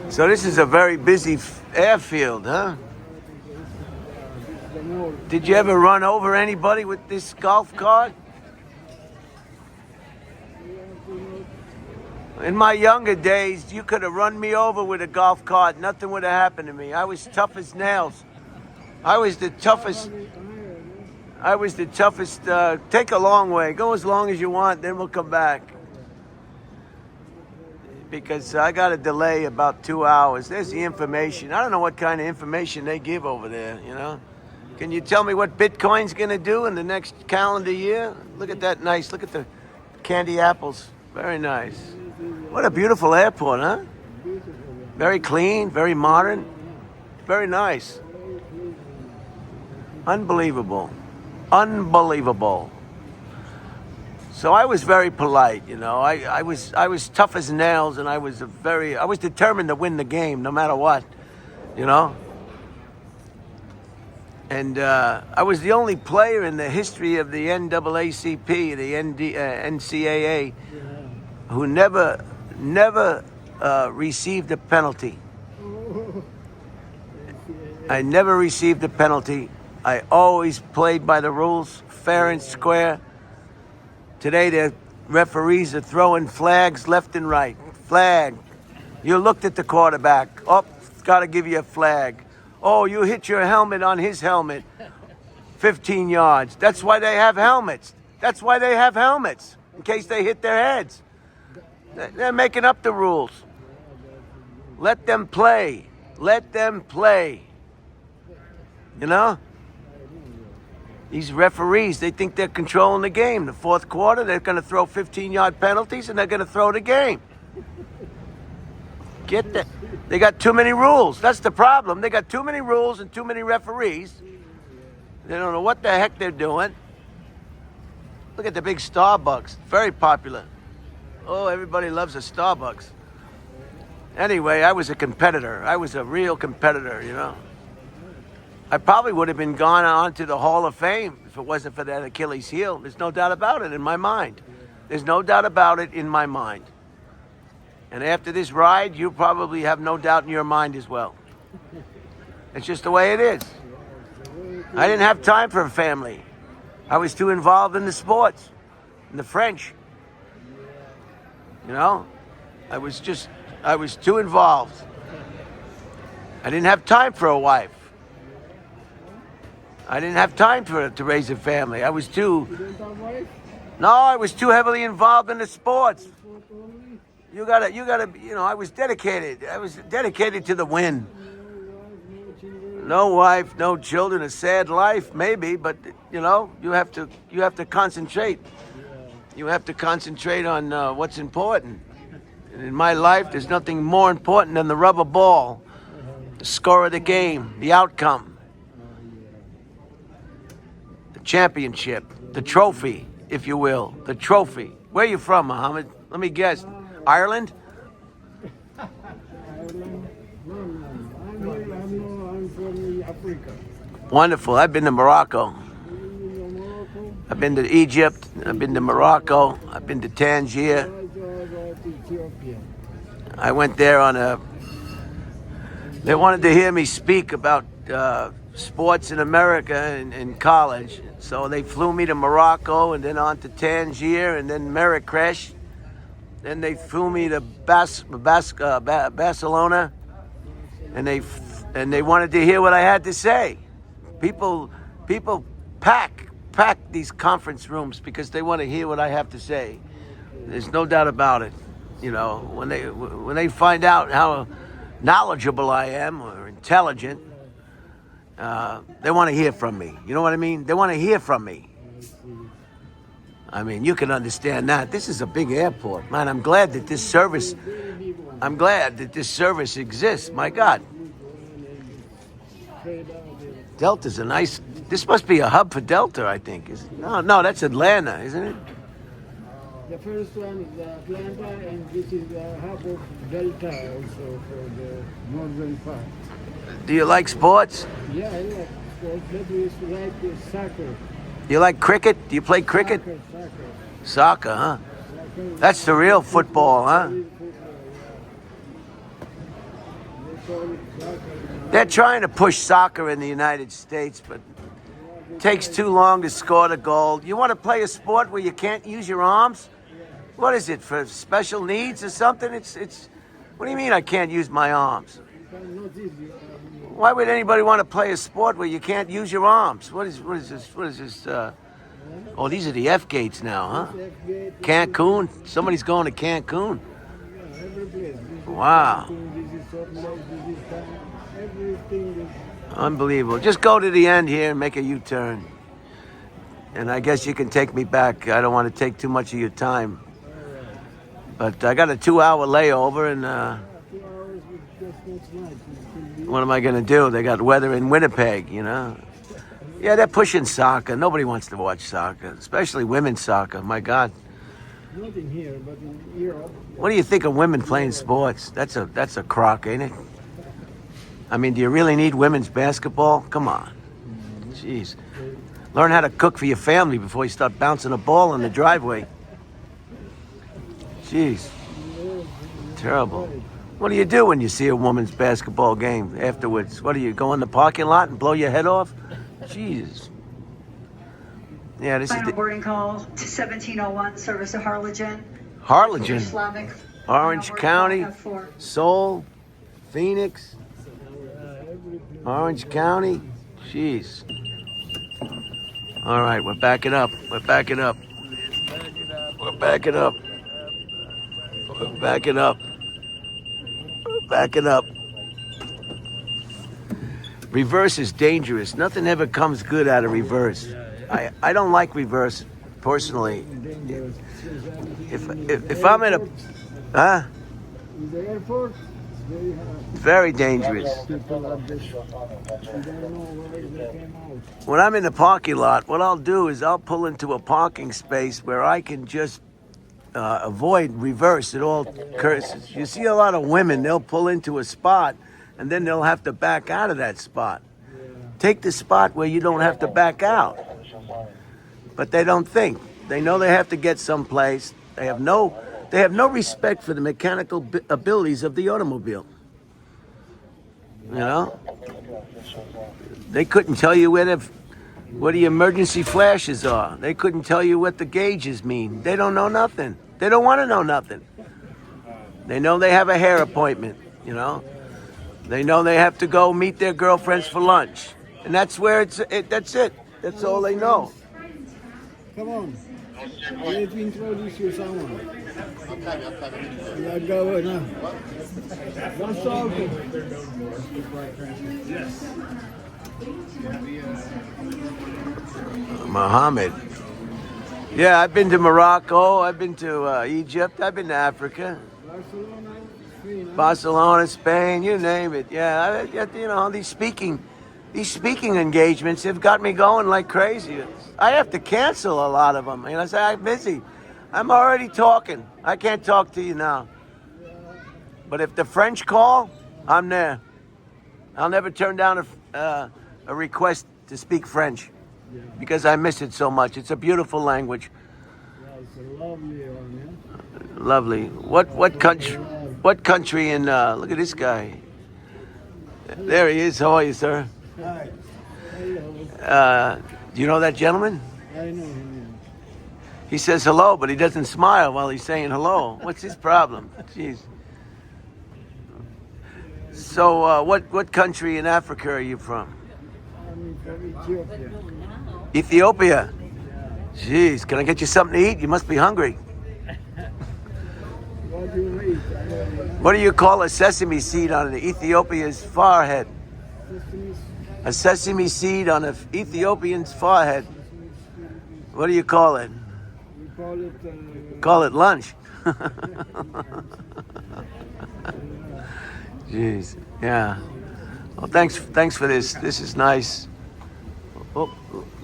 So this is a very busy airfield, huh? Did you ever run over anybody with this golf cart? In my younger days, you could have run me over with a golf cart. Nothing would have happened to me. I was tough as nails. I was the toughest. Take a long way. Go as long as you want, then we'll come back. Because I got a delay about 2 hours. There's the information. I don't know what kind of information they give over there, you know. Can you tell me what Bitcoin's going to do in the next calendar year? Look at that nice. Look at the candy apples. Very nice. What a beautiful airport, huh? Very clean, very modern. Very nice. Unbelievable. Unbelievable. So I was very polite, you know. I was tough as nails, and I was determined to win the game no matter what, you know. And I was the only player in the history of the NAACP, the NCAA, who never received a penalty. I never received a penalty. I always played by the rules, fair and square. Today, the referees are throwing flags left and right. Flag. You looked at the quarterback. Oh, got to give you a flag. Oh, you hit your helmet on his helmet. 15 yards. That's why they have helmets. That's why they have helmets, in case they hit their heads. They're making up the rules. Let them play. Let them play. You know? These referees, they think they're controlling the game. The fourth quarter, they're going to throw 15-yard penalties, and they're going to throw the game. Get that? They got too many rules. That's the problem. They got too many rules and too many referees. They don't know what the heck they're doing. Look at the big Starbucks. Very popular. Oh, everybody loves a Starbucks. Anyway, I was a competitor. I was a real competitor, you know. I probably would have been gone on to the Hall of Fame if it wasn't for that Achilles heel. There's no doubt about it in my mind. There's no doubt about it in my mind. And after this ride, you probably have no doubt in your mind as well. It's just the way it is. I didn't have time for a family. I was too involved in the sports, in the French. You know, I was too involved. I didn't have time for a wife. I didn't have time to raise a family. I was too heavily involved in the sports. You gotta, you know, I was dedicated. I was dedicated to the win. No wife, no children, a sad life, maybe, but you know, you have to concentrate. You have to concentrate on what's important. And in my life, there's nothing more important than the rubber ball, the score of the game, the outcome. Championship, the trophy, if you will, the trophy. Where are you from, Mohammed? Let me guess. Ireland? Ireland? No. I'm from Africa. Wonderful. I've been to Morocco. I've been to Egypt. I've been to Morocco. I've been to Tangier. I went there they wanted to hear me speak about sports in America in college. So they flew me to Morocco and then on to Tangier and then Marrakesh. Then they flew me to Barcelona, and they wanted to hear what I had to say. People pack these conference rooms because they want to hear what I have to say. There's no doubt about it. You know, when they find out how knowledgeable I am or intelligent, they want to hear from me. You know what I mean? They want to hear from me. I mean, you can understand that. This is a big airport, man. I'm glad that this service exists. My God. Delta's a nice. This must be a hub for Delta, I think. No, that's Atlanta, isn't it? The first one is Atlanta, and this is the hub of Delta also for the northern part. Do you like sports? Yeah, I like sports. But we like soccer. You like cricket? Do you play cricket? Soccer. Soccer, huh? That's the real football, huh? call it soccer. They're trying to push soccer in the United States, but it takes too long to score the goal. You want to play a sport where you can't use your arms? What is it, for special needs or something? It's. What do you mean I can't use my arms? Not easy. Why would anybody want to play a sport where you can't use your arms? What is this? What is this? Oh, these are the F gates now, huh? Cancun? Somebody's going to Cancun. Every place. Wow. This is Salt Lake, this is town. Everything is. Unbelievable. Just go to the end here and make a U-turn. And I guess you can take me back. I don't want to take too much of your time. But I got a 2-hour layover, and 2 hours with just next night. what am I going to do? They got weather in Winnipeg, you know? Yeah, they're pushing soccer. Nobody wants to watch soccer, especially women's soccer. My God. Not in here, but in Europe. What do you think of women playing sports? That's a crock, ain't it? I mean, do you really need women's basketball? Come on. Jeez. Learn how to cook for your family before you start bouncing a ball in the driveway. Jeez. Terrible. What do you do when you see a woman's basketball game afterwards? What do you go in the parking lot and blow your head off? Jeez. Yeah, this is Final the boarding call to 1701, service to Harlingen. Harlingen, Islamic. Orange Final County, boarding call F4. Seoul, Phoenix, Orange County. Jeez. All right, we're backing up. We're backing up. We're backing up. We're backing up. We're backing up. Reverse is dangerous. Nothing ever comes good out of reverse. I don't like reverse personally. If I'm in a In the airport, it's very hard. very dangerous. People are just, you don't know where they came out. When I'm in the parking lot, what I'll do is I'll pull into a parking space where I can just avoid reverse at all curses. You see a lot of women, they'll pull into a spot and then they'll have to back out of that spot. Take the spot where you don't have to back out. But they don't think. They know they have to get someplace. They have no respect for the mechanical abilities of the automobile. You know? They couldn't tell you where the emergency flashes are. They couldn't tell you what the gauges mean. They don't know nothing. They don't want to know nothing. They know they have a hair appointment, you know? They know they have to go meet their girlfriends for lunch. And that's where that's it. That's all they know. Come on. Let me introduce you someone. Yeah, go now. That's all. Muhammad. Yeah, I've been to Morocco. I've been to Egypt. I've been to Africa. Barcelona, Spain. Barcelona, Spain, you name it. Yeah, you know, these speaking engagements have got me going like crazy. I have to cancel a lot of them. You know, I say I'm busy. I'm already talking. I can't talk to you now. But if the French call, I'm there. I'll never turn down a request to speak French because I miss it so much. It's a beautiful language. Yeah, it's a lovely one, yeah? Lovely. What country in look at this guy. There he is. How are you, sir? Hi. Hello. Do you know that gentleman? I know him. He says hello, but he doesn't smile while he's saying hello. What's his problem? Jeez. So, what country in Africa are you from? I'm from Ethiopia. Ethiopia. Jeez, can I get you something to eat? You must be hungry. What do you eat? What do you call a sesame seed on an Ethiopian's forehead? A sesame seed on an Ethiopian's forehead. What do you call it? We call it... Call it lunch. Jeez, yeah. Well, thanks for this. This is nice. Oh,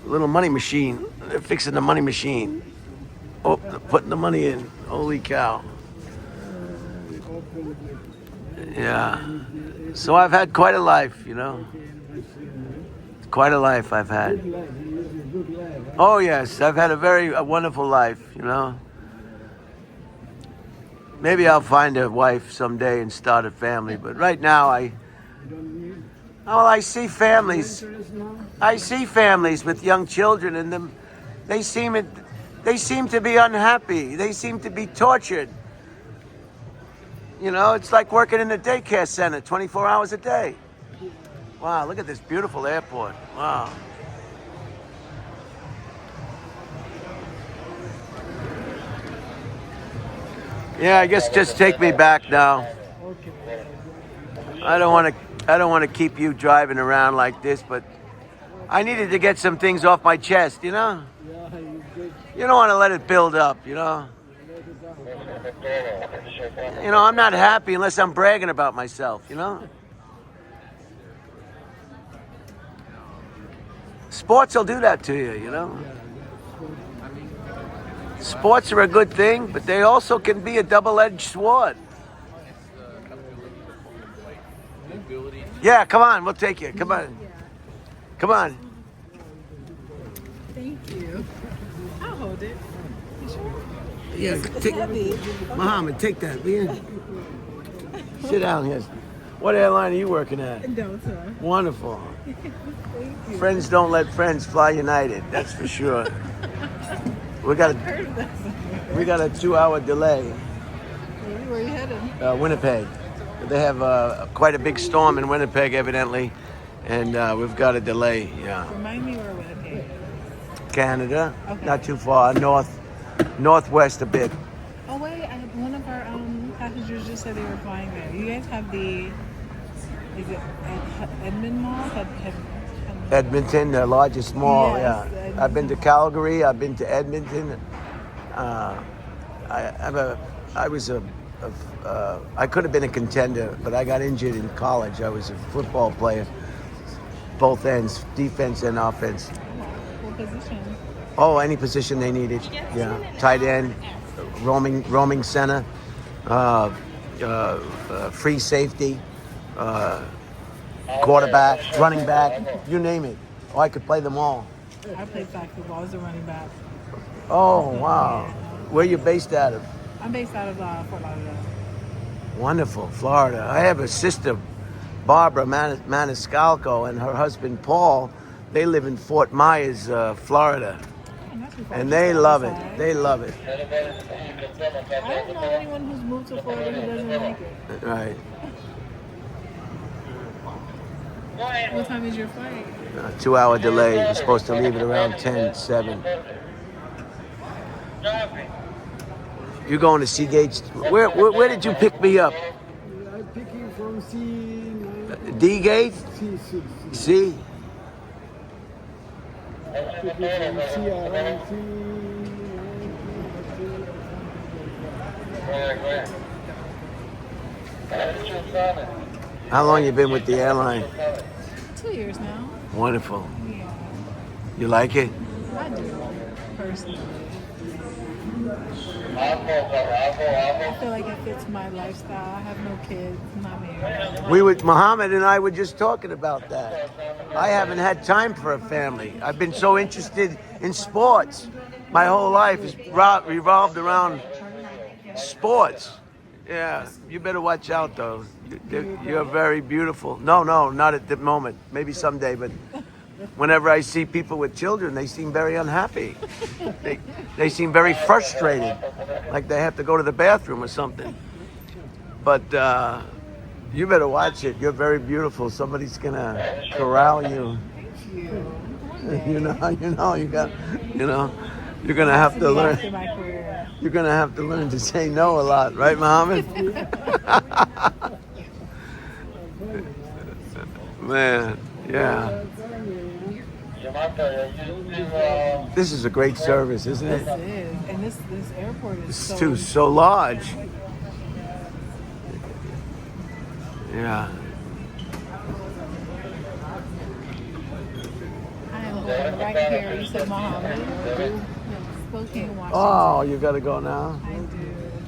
little money machine. They're fixing the money machine. Oh, they're putting the money in. Holy cow. Yeah. So I've had quite a life, you know. Quite a life I've had. Oh yes, I've had a wonderful life, you know. Maybe I'll find a wife someday and start a family, but right now don't need Oh, I see families. interest now. I see families with young children in them. They seem to be unhappy. They seem to be tortured. You know, it's like working in a daycare center 24 hours a day. Wow, look at this beautiful airport. Wow. Yeah, I guess just take me back now. Okay. I don't want to keep you driving around like this, but I needed to get some things off my chest, you know? Yeah, you good. You don't want to let it build up, you know? You know, I'm not happy unless I'm bragging about myself, you know? Sports will do that to you, you know? Sports are a good thing, but they also can be a double-edged sword. Yeah, come on, we'll take you. Come on. Come on. Thank you. I'll hold it. You sure? Yeah, It's heavy. Muhammad, take that, will you? Sit down here. What airline are you working at? Delta. Wonderful. Thank you. Friends don't let friends fly United, that's for sure. We got Heard of that. a 2-hour delay. Where are you headed? Winnipeg. They have quite a big storm in Winnipeg, evidently, and we've got a delay. Yeah, Remind me where Winnipeg is. Canada, Okay. not too far, northwest a bit. Oh wait, one of our passengers just said they were flying there. You guys have the, is it Edmond Mall? Edmonton, the largest mall. Yes, Yeah, Edmonton. I've been to Calgary. I've been to Edmonton. I could have been a contender, but I got injured in college. I was a football player, both ends, defense and offense. What position? Oh, any position they needed. Yeah, tight end, roaming center, free safety, quarterback, running back, you name it. Oh, I could play them all. I played flag football. I was a running back. Oh, wow. Where you based out of? I'm based out of Fort Lauderdale. Wonderful, Florida. I have a sister, Barbara Maniscalco, and her husband, Paul. They live in Fort Myers, Florida. Oh, not too far. And Just they the other love it. side. They love it. I don't know anyone who's moved to Florida who doesn't like it. Right. What time is your flight? 2-hour delay. You're supposed to leave at around 10:07. You're going to Seagate. Where did you pick me up? I pick you from C9. D Gate? C6. See? Pick you from C around C9. How long you been with the airline? 2 years now. Wonderful. Yeah, You like it? I do, personally. I feel like it fits my lifestyle. I have no kids, I'm not married. Muhammad and I were just talking about that. I haven't had time for a family. I've been so interested in sports. My whole life has revolved around sports. Yeah, you better watch out though. You're very beautiful. No, not at the moment. Maybe someday, but whenever I see people with children, they seem very unhappy. They seem very frustrated, like they have to go to the bathroom or something. But you better watch it. You're very beautiful. Somebody's gonna corral you. You're gonna have to learn. After my career. You're gonna have to learn to say no a lot, right, Muhammad? Man, yeah. This is a great service, isn't This it? is, and this airport is It's so large. Yeah. I am going right here. You said Muhammad. Spokane, Washington. Oh, you gotta go now. I do.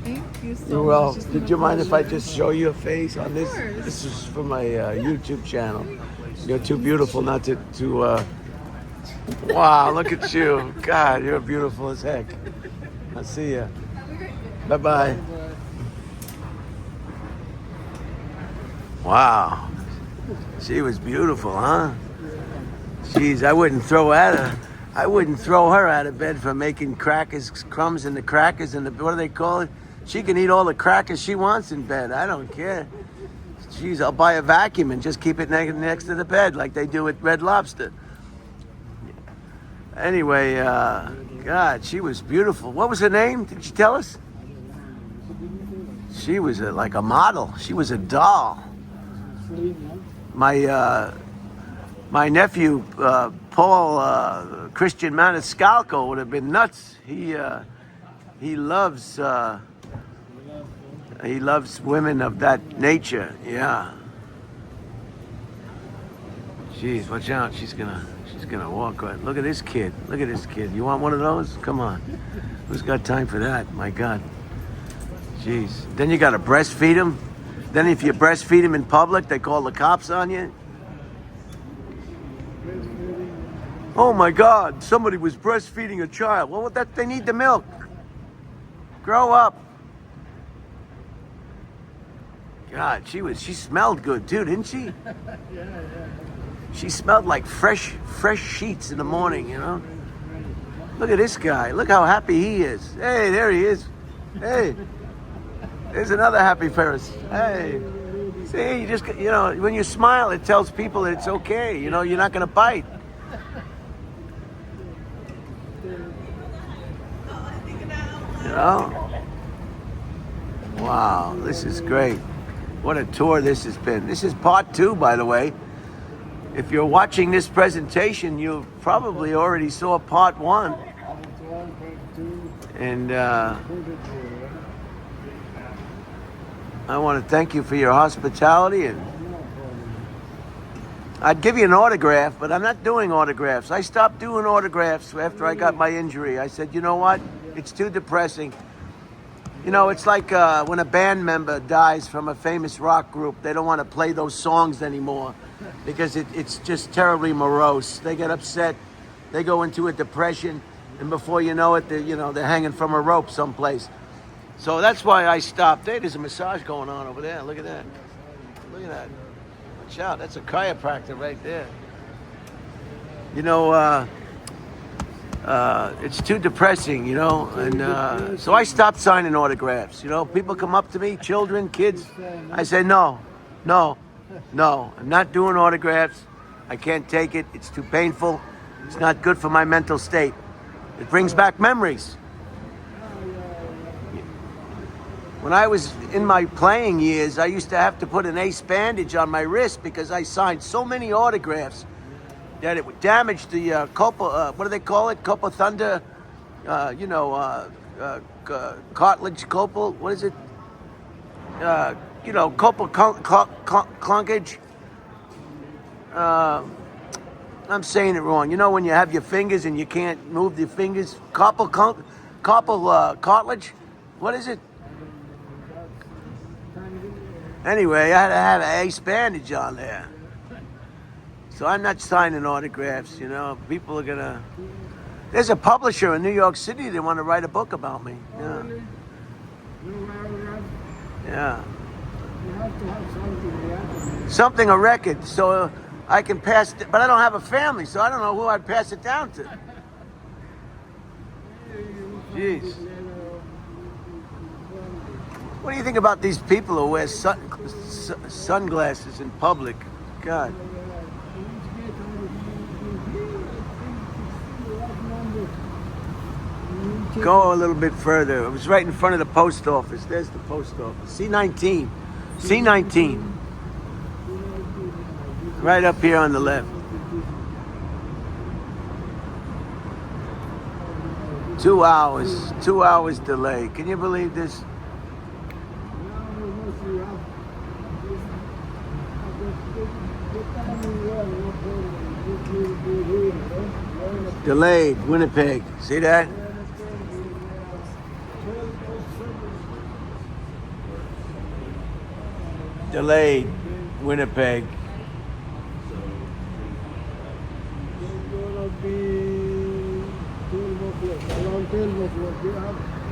Thank you so You're much. well. It's Did been you a mind if I pleasure. just show you a face on this? course. This is for my YouTube channel. You're too beautiful not to. Wow, look at you. God, you're beautiful as heck. I'll see you. Bye-bye. Wow. She was beautiful, huh? Jeez, I wouldn't throw at her. I wouldn't throw her out of bed for making crackers, crumbs in the crackers and the, what do they call it? She can eat all the crackers she wants in bed. I don't care. Jeez, I'll buy a vacuum and just keep it next to the bed like they do with Red Lobster. Anyway, God, she was beautiful. What was her name? Did you tell us? She was like a model. She was a doll. My nephew Paul Christian Maniscalco would have been nuts. He loves women of that nature. Yeah. Jeez, watch out. She's gonna walk right. Look at this kid. Look at this kid. You want one of those? Come on. Who's got time for that? My God. Jeez. Then you gotta breastfeed him. Then if you breastfeed him in public, they call the cops on you. Oh my God, somebody was breastfeeding a child. Well, that they need the milk. Grow up. God, she smelled good too, didn't she? She smelled like fresh sheets in the morning, you know? Look at this guy. Look how happy he is. Hey, there he is. Hey. There's another happy person. Hey. See, you just, you know, when you smile, it tells people that it's okay. You know, you're not going to bite. You know? Wow, this is great. What a tour this has been. This is part 2, by the way. If you're watching this presentation, you probably already saw part 1. And I want to thank you for your hospitality. And I'd give you an autograph, but I'm not doing autographs. I stopped doing autographs after I got my injury. I said, you know what? It's too depressing. You know, it's like when a band member dies from a famous rock group, they don't want to play those songs anymore because it's just terribly morose. They get upset, they go into a depression, and before you know it, they're hanging from a rope someplace. So that's why I stopped. Hey, there's a massage going on over there. Look at that. Look at that. Watch out. That's a chiropractor right there. You know, it's too depressing, you know, and so I stopped signing autographs. You know, people come up to me, children, kids. I say, no, I'm not doing autographs. I can't take it. It's too painful. It's not good for my mental state. It brings back memories. When I was in my playing years, I used to have to put an ace bandage on my wrist because I signed so many autographs that it would damage the what do they call it? Copa thunder, cartilage, copal. What is it? Copal clunkage. I'm saying it wrong. You know when you have your fingers and you can't move your fingers? Copal cartilage. What is it? Anyway, I had to have an ace bandage on there. So I'm not signing autographs, you know. People are gonna... There's a publisher in New York City that want to write a book about me. Yeah. Yeah. You have to have Something, a record, so I can pass it. But I don't have a family, so I don't know who I'd pass it down to. Jeez. What do you think about these people who wear sunglasses in public? God. Go a little bit further. It was right in front of the post office. There's the post office. C19. C19. Right up here on the left. 2 hours. 2 hours delay. Can you believe this? Delayed, Winnipeg. See that? Delayed, Winnipeg.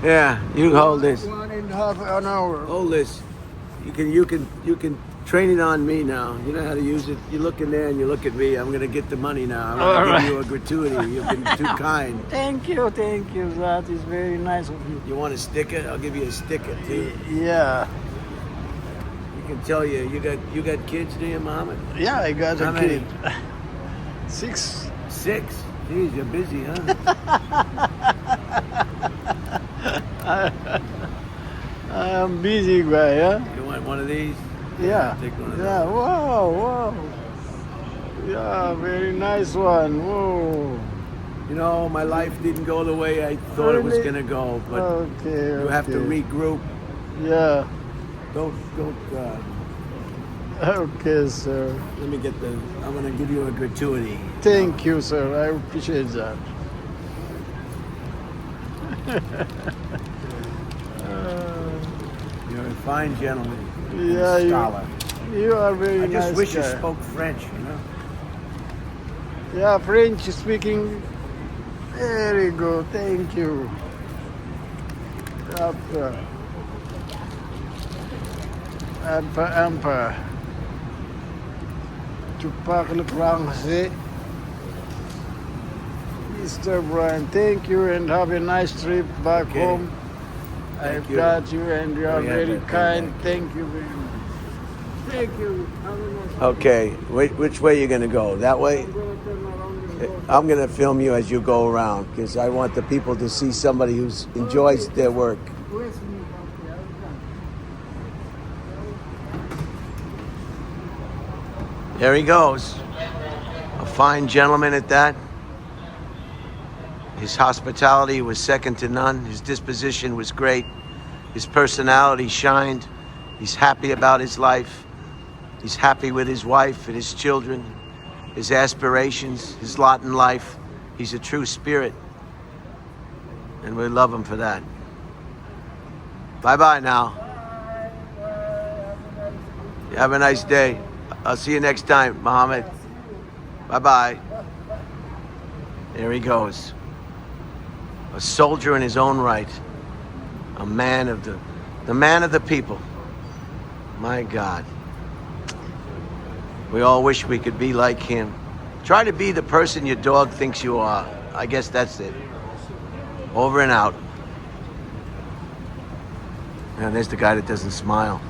Yeah, you hold this. 1.5 hours. Hold this. You can train it on me now. You know how to use it. You look in there and you look at me. I'm gonna get the money now. I'm gonna give you a gratuity. You've been too kind. Thank you. That is very nice of you. You want a sticker? I'll give you a sticker too. Yeah. You can tell you got kids, do you, Muhammad? Yeah, I got How a many? kid. 6. 6. Jeez, you're busy, huh? I am busy guy, yeah? You want one of these? Yeah. Take one of Yeah, wow. Yeah, very nice one. Whoa. You know, my life didn't go the way I thought it was Really? gonna go, but Okay. you have to regroup. Yeah. Don't. Okay, sir. Let me get the. I'm gonna give you a gratuity. Thank you, sir. I appreciate that. You're a fine gentleman. Yeah, and scholar. You are very I just nice wish you guy. spoke French. You know. Yeah, French speaking. Very good. Thank you. Ampa. Tu parles français. Mr. Brian, thank you and have a nice trip back Okay. home. Thank I've you. got you and you are Very very happy. kind. Thank you very much. Thank you. Have a nice day. Okay. Which way are you gonna go? That way. I'm going to turn around and go. I'm gonna film you as you go around because I want the people to see somebody who enjoys their work. Where's me? Okay, I'll come. There he goes. A fine gentleman at that. His hospitality was second to none. His disposition was great. His personality shined. He's happy about his life. He's happy with his wife and his children, his aspirations, his lot in life. He's a true spirit. And we love him for that. Bye-bye now. Have a nice day. I'll see you next time, Mohammed. Bye-bye. There he goes. A soldier in his own right. A man of the man of the people. My God. We all wish we could be like him. Try to be the person your dog thinks you are. I guess that's it. Over and out. And there's the guy that doesn't smile.